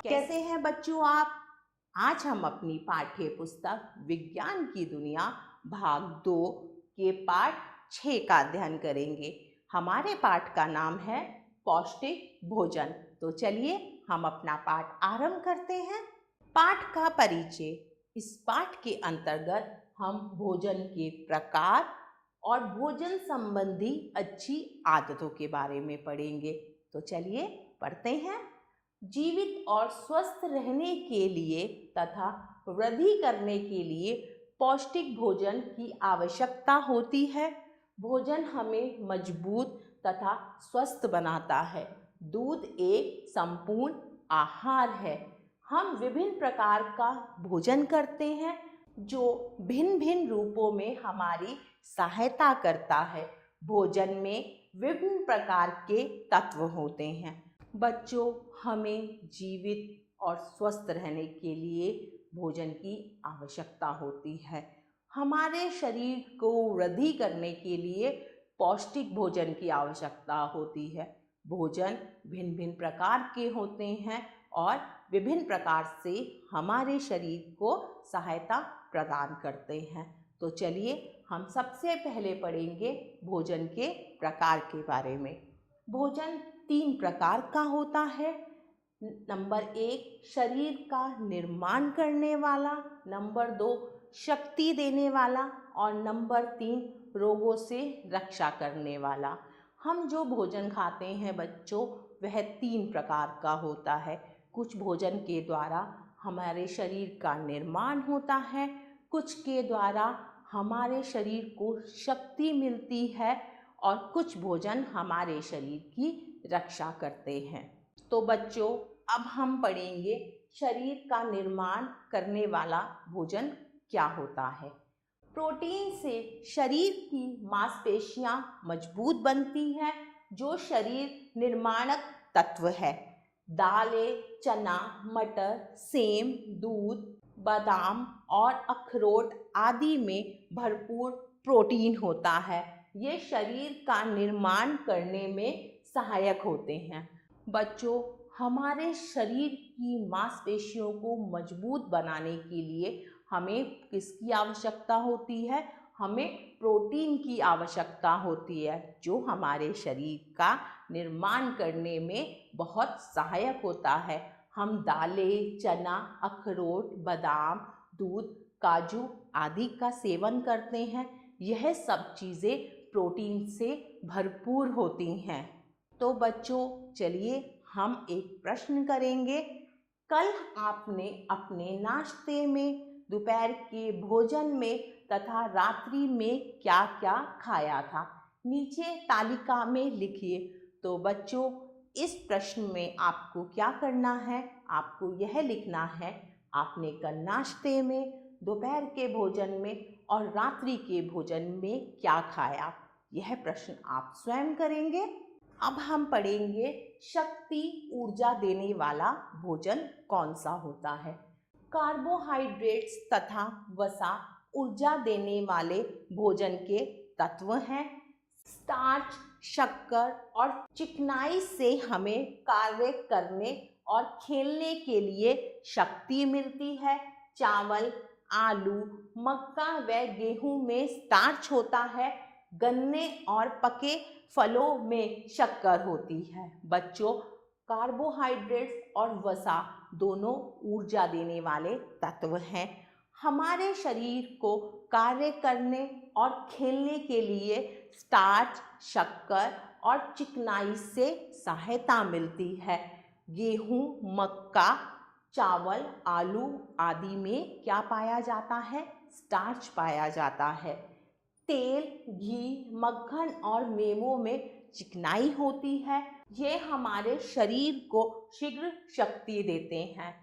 कैसे हैं बच्चों आप? आज हम अपनी पाठ्य पुस्तक विज्ञान की दुनिया भाग 2 के पाठ 6 का अध्ययन करेंगे। हमारे पाठ का नाम है पौष्टिक भोजन। तो चलिए हम अपना पाठ आरंभ करते हैं। पाठ का परिचय। इस पाठ के अंतर्गत हम भोजन के प्रकार और भोजन संबंधी अच्छी आदतों के बारे में पढ़ेंगे। तो चलिए पढ़ते हैं। जीवित और स्वस्थ रहने के लिए तथा वृद्धि करने के लिए पौष्टिक भोजन की आवश्यकता होती है। भोजन हमें मजबूत तथा स्वस्थ बनाता है। दूध एक संपूर्ण आहार है। हम विभिन्न प्रकार का भोजन करते हैं जो भिन्न भिन्न रूपों में हमारी सहायता करता है। भोजन में विभिन्न प्रकार के तत्व होते हैं। बच्चों, हमें जीवित और स्वस्थ रहने के लिए भोजन की आवश्यकता होती है। हमारे शरीर को वृद्धि करने के लिए पौष्टिक भोजन की आवश्यकता होती है। भोजन भिन्न भिन्न प्रकार के होते हैं और विभिन्न प्रकार से हमारे शरीर को सहायता प्रदान करते हैं। तो चलिए हम सबसे पहले पढ़ेंगे भोजन के प्रकार के बारे में। भोजन 3 प्रकार का होता है। नंबर 1 शरीर का निर्माण करने वाला, नंबर 2 शक्ति देने वाला और नंबर 3 रोगों से रक्षा करने वाला। हम जो भोजन खाते हैं बच्चों, वह 3 प्रकार का होता है। कुछ भोजन के द्वारा हमारे शरीर का निर्माण होता है, कुछ के द्वारा हमारे शरीर को शक्ति मिलती है और कुछ भोजन हमारे शरीर की रक्षा करते हैं। तो बच्चों, अब हम पढ़ेंगे शरीर का निर्माण करने वाला भोजन क्या होता है। प्रोटीन से शरीर की मांसपेशियां मजबूत बनती हैं, जो शरीर निर्माणक तत्व है। दालें, चना, मटर, सेम, दूध, बादाम और अखरोट आदि में भरपूर प्रोटीन होता है। ये शरीर का निर्माण करने में सहायक होते हैं। बच्चों, हमारे शरीर की मांसपेशियों को मजबूत बनाने के लिए हमें किसकी आवश्यकता होती है? हमें प्रोटीन की आवश्यकता होती है, जो हमारे शरीर का निर्माण करने में बहुत सहायक होता है। हम दालें, चना, अखरोट, बादाम, दूध, काजू आदि का सेवन करते हैं। यह सब चीज़ें प्रोटीन से भरपूर होती हैं। तो बच्चों, चलिए हम एक प्रश्न करेंगे। कल आपने अपने नाश्ते में, दोपहर के भोजन में तथा रात्रि में क्या क्या खाया था? नीचे तालिका में लिखिए। तो बच्चों, इस प्रश्न में आपको क्या करना है? आपको यह लिखना है आपने कल नाश्ते में, दोपहर के भोजन में और रात्रि के भोजन में क्या खाया। यह प्रश्न आप स्वयं करेंगे। अब हम पढ़ेंगे शक्ति ऊर्जा देने वाला भोजन कौन सा होता है। कार्बोहाइड्रेट्स तथा वसा ऊर्जा देने वाले भोजन के तत्व हैं। स्टार्च, शक्कर और चिकनाई से हमें कार्य करने और खेलने के लिए शक्ति मिलती है। चावल, आलू, मक्का व गेहूं में स्टार्च होता है। गन्ने और पके फलों में शक्कर होती है। बच्चों, कार्बोहाइड्रेट्स और वसा दोनों ऊर्जा देने वाले तत्व हैं। हमारे शरीर को कार्य करने और खेलने के लिए स्टार्च, शक्कर और चिकनाई से सहायता मिलती है। गेहूं, मक्का, चावल, आलू आदि में क्या पाया जाता है? स्टार्च पाया जाता है। तेल, घी, मक्खन और मेवों में चिकनाई होती है। ये हमारे शरीर को शीघ्र शक्ति देते हैं।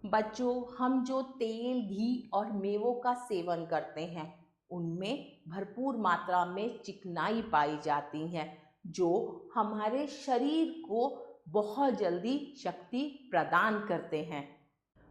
बच्चों, हम जो तेल, घी और मेवों का सेवन करते हैं, उनमें भरपूर मात्रा में चिकनाई पाई जाती है, जो हमारे शरीर को बहुत जल्दी शक्ति प्रदान करते हैं।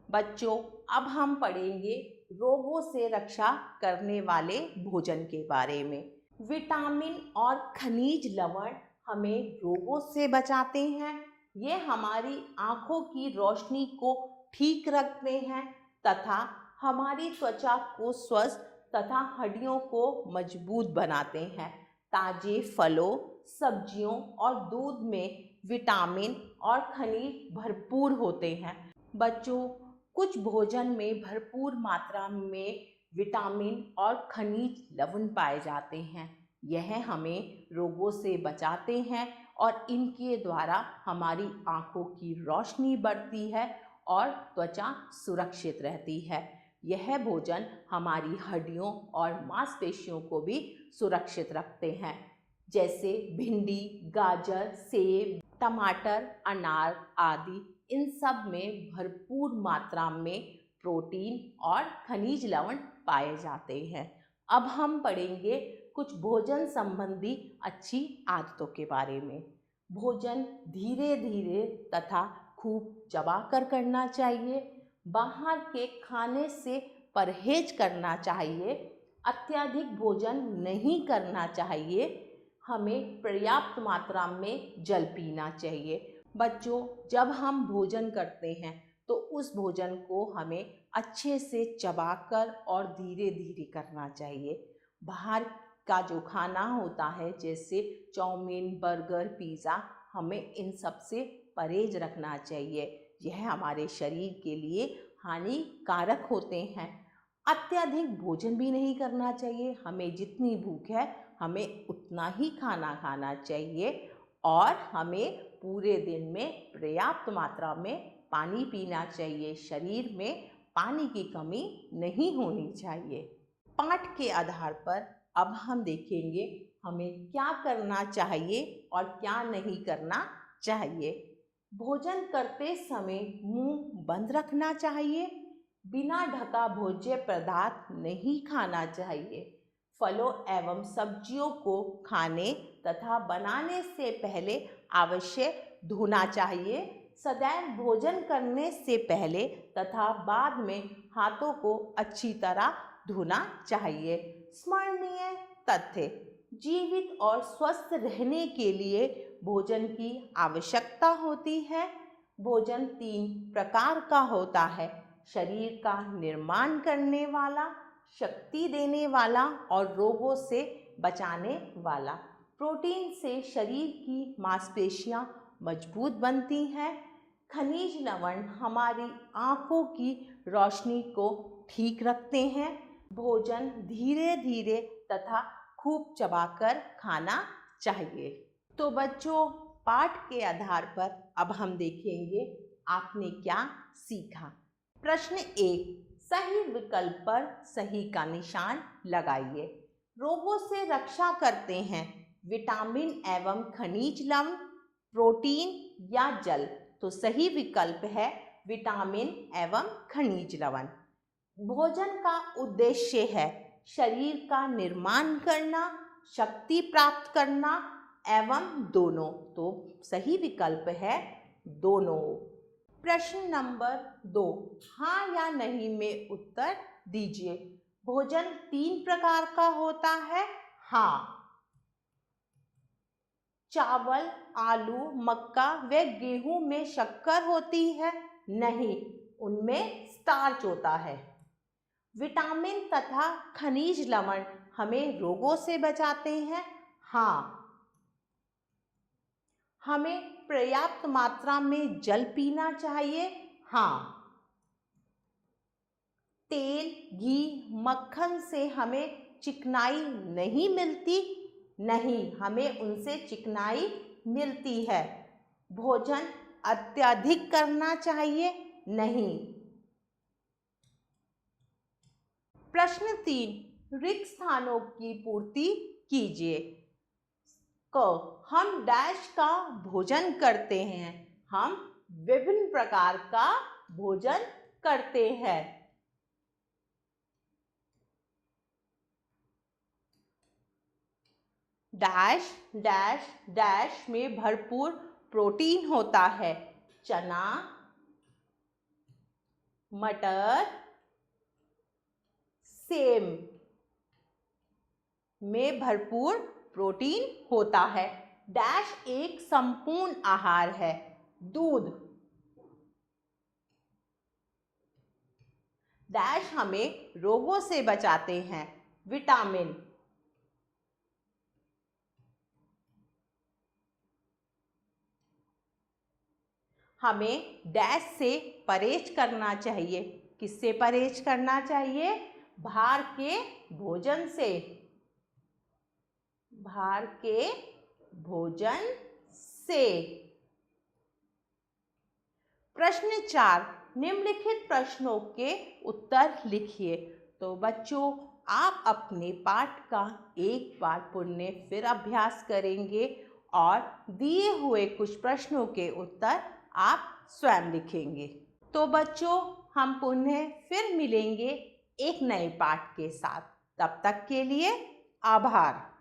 बच्चों, अब हम पढ़ेंगे रोगों से रक्षा करने वाले भोजन के बारे में। विटामिन और खनिज लवण हमें रोगों से बचाते हैं। ये हमारी आँखों की रोशनी को ठीक रखते हैं तथा हमारी त्वचा को स्वस्थ तथा हड्डियों को मजबूत बनाते हैं। ताजे फलों, सब्जियों और दूध में विटामिन और खनिज भरपूर होते हैं। बच्चों, कुछ भोजन में भरपूर मात्रा में विटामिन और खनिज लवण पाए जाते हैं। यह हमें रोगों से बचाते हैं और इनके द्वारा हमारी आँखों की रोशनी बढ़ती है और त्वचा सुरक्षित रहती है। यह भोजन हमारी हड्डियों और मांसपेशियों को भी सुरक्षित रखते हैं। जैसे भिंडी, गाजर, सेब, टमाटर, अनार आदि, इन सब में भरपूर मात्रा में प्रोटीन और खनिज लवण पाए जाते हैं। अब हम पढ़ेंगे कुछ भोजन संबंधी अच्छी आदतों के बारे में। भोजन धीरे धीरे तथा खूब चबाकर करना चाहिए। बाहर के खाने से परहेज करना चाहिए। अत्यधिक भोजन नहीं करना चाहिए। हमें पर्याप्त मात्रा में जल पीना चाहिए। बच्चों, जब हम भोजन करते हैं तो उस भोजन को हमें अच्छे से चबाकर और धीरे धीरे करना चाहिए। बाहर का जो खाना होता है जैसे चाउमीन, बर्गर, पिज़्ज़ा, हमें इन सब से परहेज रखना चाहिए। यह हमारे शरीर के लिए हानिकारक होते हैं। अत्यधिक भोजन भी नहीं करना चाहिए। हमें जितनी भूख है हमें उतना ही खाना खाना चाहिए और हमें पूरे दिन में पर्याप्त मात्रा में पानी पीना चाहिए। शरीर में पानी की कमी नहीं होनी चाहिए। पाठ के आधार पर अब हम देखेंगे हमें क्या करना चाहिए और क्या नहीं करना चाहिए। भोजन करते समय मुंह बंद रखना चाहिए। बिना ढका भोज्य पदार्थ नहीं खाना चाहिए। फलों एवं सब्जियों को खाने तथा बनाने से पहले अवश्य धोना चाहिए। सदैव भोजन करने से पहले तथा बाद में हाथों को अच्छी तरह धोना चाहिए। स्मरणीय तथ्य: जीवित और स्वस्थ रहने के लिए भोजन की आवश्यकता होती है। भोजन 3 प्रकार का होता है: शरीर का निर्माण करने वाला, शक्ति देने वाला और रोगों से बचाने वाला। प्रोटीन से शरीर की मांसपेशियां मजबूत बनती हैं। खनिज लवण हमारी आँखों की रोशनी को ठीक रखते हैं। भोजन धीरे धीरे तथा खूब चबाकर खाना चाहिए। तो बच्चों, पाठ के आधार पर अब हम देखेंगे आपने क्या सीखा। प्रश्न 1, सही विकल्प पर सही का निशान लगाइए। रोगों से रक्षा करते हैं विटामिन एवं खनिज लवण, प्रोटीन या जल? तो सही विकल्प है विटामिन एवं खनिज लवण। भोजन का उद्देश्य है शरीर का निर्माण करना, शक्ति प्राप्त करना एवं दोनों। तो सही विकल्प है दोनों। प्रश्न नंबर 2, हाँ या नहीं में उत्तर दीजिए। भोजन 3 प्रकार का होता है। हाँ, चावल, आलू, मक्का व गेहूं में शक्कर होती है। नहीं, उनमें स्टार्च होता है। विटामिन तथा खनिज लवण हमें रोगों से बचाते हैं। हाँ, हमें पर्याप्त मात्रा में जल पीना चाहिए। हाँ, तेल, घी, मक्खन से हमें चिकनाई नहीं मिलती। नहीं, हमें उनसे चिकनाई मिलती है। भोजन अत्यधिक करना चाहिए। नहीं। प्रश्न 3, रिक्त स्थानों की पूर्ति कीजिए। क, हम डैश का भोजन करते हैं। हम विभिन्न प्रकार का भोजन करते हैं। डैश डैश डैश में भरपूर प्रोटीन होता है। चना, मटर, सेम, में भरपूर प्रोटीन होता है। डैश एक संपूर्ण आहार है। दूध। डैश हमें रोगों से बचाते हैं। विटामिन। हमें डैश से परहेज करना चाहिए। किससे परहेज करना चाहिए? बाहर के भोजन से। बाहर के भोजन से। प्रश्न 4, निम्नलिखित प्रश्नों के उत्तर लिखिए। तो बच्चों, आप अपने पाठ का एक बार पुनः फिर अभ्यास करेंगे और दिए हुए कुछ प्रश्नों के उत्तर आप स्वयं लिखेंगे। तो बच्चों, हम पुनः फिर मिलेंगे एक नए पाठ के साथ। तब तक के लिए आभार।